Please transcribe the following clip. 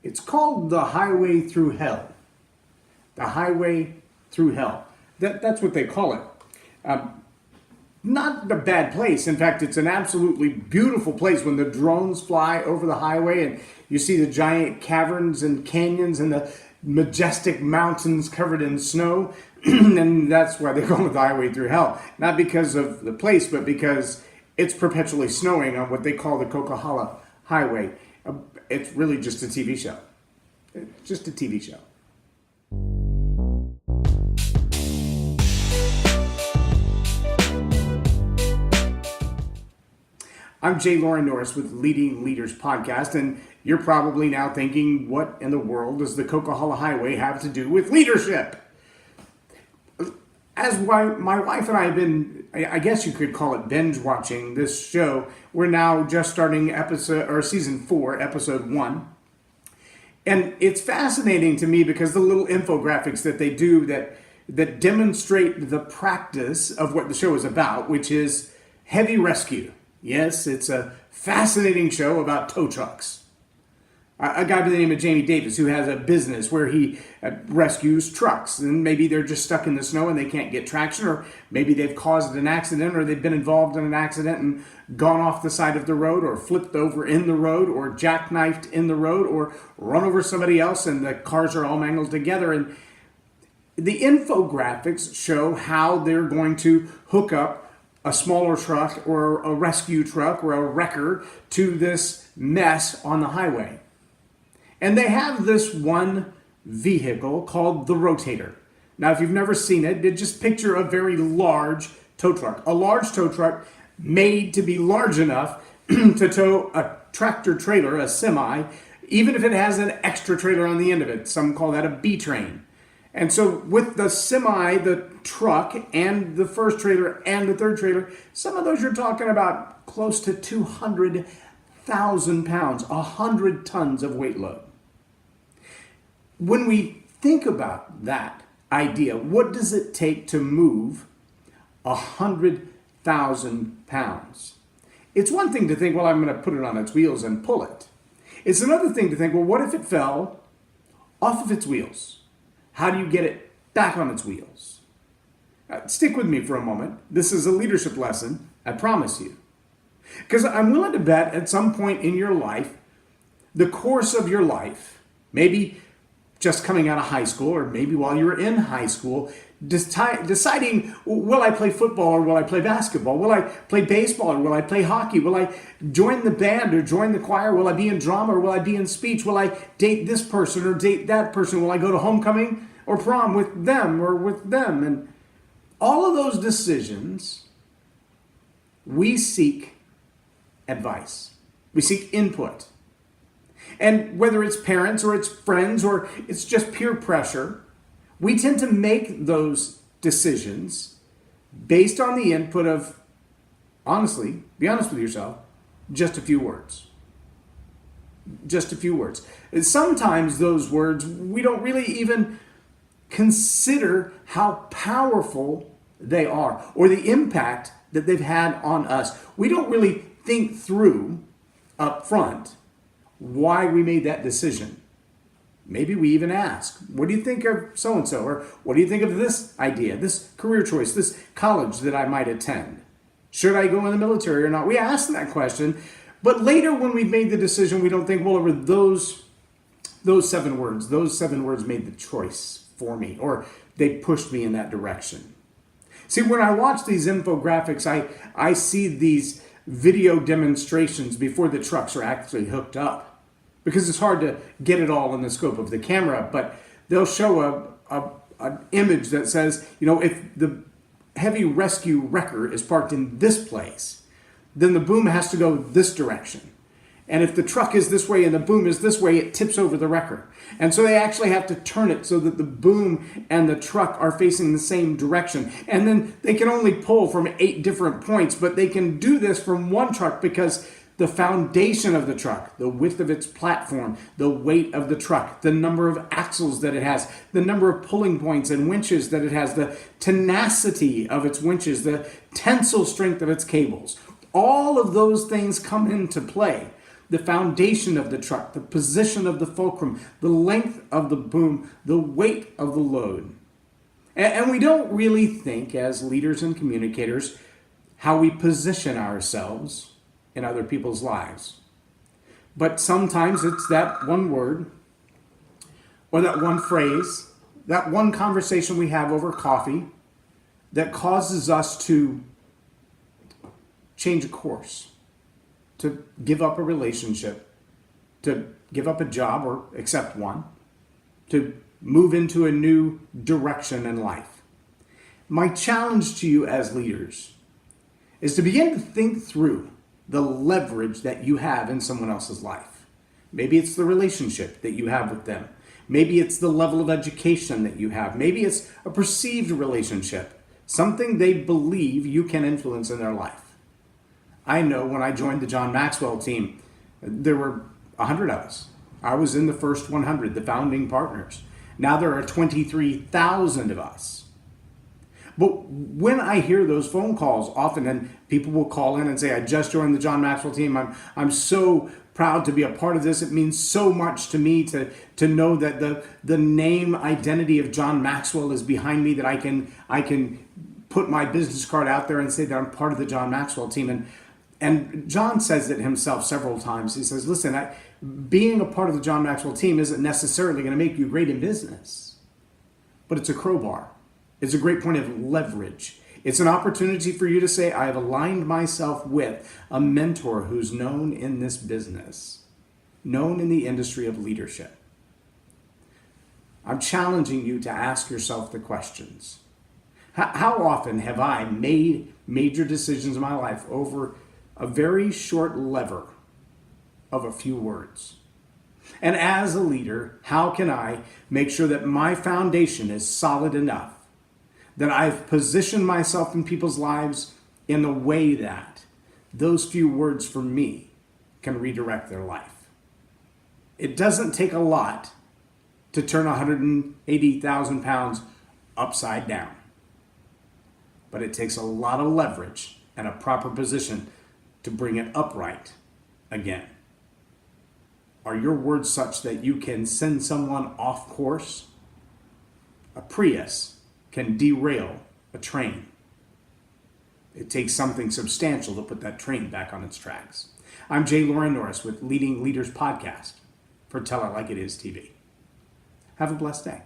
It's called the highway through hell. The highway through hell. That's what they call it. Not a bad place. In fact, it's an absolutely beautiful place when the drones fly over the highway and you see the giant caverns and canyons and the majestic mountains covered in snow. And that's why they call it the highway through hell. Not because of the place, but because it's perpetually snowing on what they call the Coquihalla Highway. It's really just a TV show. It's just a TV show. I'm J Loren Norris with Leading Leaders Podcast, and you're probably now thinking, what in the world does the Coquihalla Highway have to do with leadership? As my wife and I have been, I guess you could call it binge watching this show. We're now just starting season 4, episode 1. And it's fascinating to me because the little infographics that they do that demonstrate the practice of what the show is about, which is heavy rescue. Yes, it's a fascinating show about tow trucks. A guy by the name of Jamie Davis who has a business where he rescues trucks, and maybe they're just stuck in the snow and they can't get traction, or maybe they've caused an accident, or they've been involved in an accident and gone off the side of the road, or flipped over in the road, or jackknifed in the road, or run over somebody else and the cars are all mangled together. And the infographics show how they're going to hook up a smaller truck or a rescue truck or a wrecker to this mess on the highway. And they have this one vehicle called the rotator. Now, if you've never seen it, just picture a very large tow truck. A large tow truck made to be large enough to tow a tractor trailer, a semi, even if it has an extra trailer on the end of it. Some call that a B-train. And so with the semi, the truck, and the first trailer and the third trailer, some of those you're talking about close to 200,000 pounds, 100 tons of weight load. When we think about that idea, what does it take to move 100,000 pounds? It's one thing to think, well, I'm going to put it on its wheels and pull it. It's another thing to think, well, what if it fell off of its wheels? How do you get it back on its wheels? Stick with me for a moment. This is a leadership lesson, I promise you. Because I'm willing to bet at some point in your life, the course of your life, maybe just coming out of high school, or maybe while you were in high school, deciding, will I play football or will I play basketball? Will I play baseball or will I play hockey? Will I join the band or join the choir? Will I be in drama or will I be in speech? Will I date this person or date that person? Will I go to homecoming or prom with them or with them? And all of those decisions, we seek advice. We seek input. And whether it's parents or it's friends or it's just peer pressure, we tend to make those decisions based on the input of, honestly, be honest with yourself, just a few words. Just a few words. And sometimes those words, we don't really even consider how powerful they are or the impact that they've had on us. We don't really think through up front why we made that decision. Maybe we even ask, what do you think of so-and-so? Or what do you think of this idea, this career choice, this college that I might attend? Should I go in the military or not? We ask that question, but later when we've made the decision, we don't think, well, over those 7 words, those 7 words made the choice for me, or they pushed me in that direction. See, when I watch these infographics, I see these video demonstrations before the trucks are actually hooked up, because it's hard to get it all in the scope of the camera, but they'll show an image that says, if the heavy rescue wrecker is parked in this place, then the boom has to go this direction. And if the truck is this way and the boom is this way, it tips over the wrecker. And so they actually have to turn it so that the boom and the truck are facing the same direction. And then they can only pull from 8 different points, but they can do this from one truck because the foundation of the truck, the width of its platform, the weight of the truck, the number of axles that it has, the number of pulling points and winches that it has, the tenacity of its winches, the tensile strength of its cables. All of those things come into play the foundation of the truck, the position of the fulcrum, the length of the boom, the weight of the load. And we don't really think as leaders and communicators how we position ourselves in other people's lives. But sometimes it's that one word or that one phrase, that one conversation we have over coffee that causes us to change a course, to give up a relationship, to give up a job or accept one, to move into a new direction in life. My challenge to you as leaders is to begin to think through the leverage that you have in someone else's life. Maybe it's the relationship that you have with them. Maybe it's the level of education that you have. Maybe it's a perceived relationship, something they believe you can influence in their life. I know when I joined the John Maxwell team, there were 100 of us. I was in the first 100, the founding partners. Now there are 23,000 of us. But when I hear those phone calls often, and people will call in and say, I just joined the John Maxwell team. I'm so proud to be a part of this. It means so much to me to know that the name identity of John Maxwell is behind me, that I can put my business card out there and say that I'm part of the John Maxwell team. And John says it himself several times. He says, listen, being a part of the John Maxwell team isn't necessarily going to make you great in business, but it's a crowbar. It's a great point of leverage. It's an opportunity for you to say, I have aligned myself with a mentor who's known in this business, known in the industry of leadership. I'm challenging you to ask yourself the questions. How often have I made major decisions in my life over a very short lever of a few words? And as a leader, how can I make sure that my foundation is solid enough, that I've positioned myself in people's lives in a way that those few words for me can redirect their life? It doesn't take a lot to turn 180,000 pounds upside down, but it takes a lot of leverage and a proper position to bring it upright again. Are your words such that you can send someone off course? A Prius can derail a train. It takes something substantial to put that train back on its tracks. I'm J Loren Norris with Leading Leaders Podcast for Tell It Like It Is TV. Have a blessed day.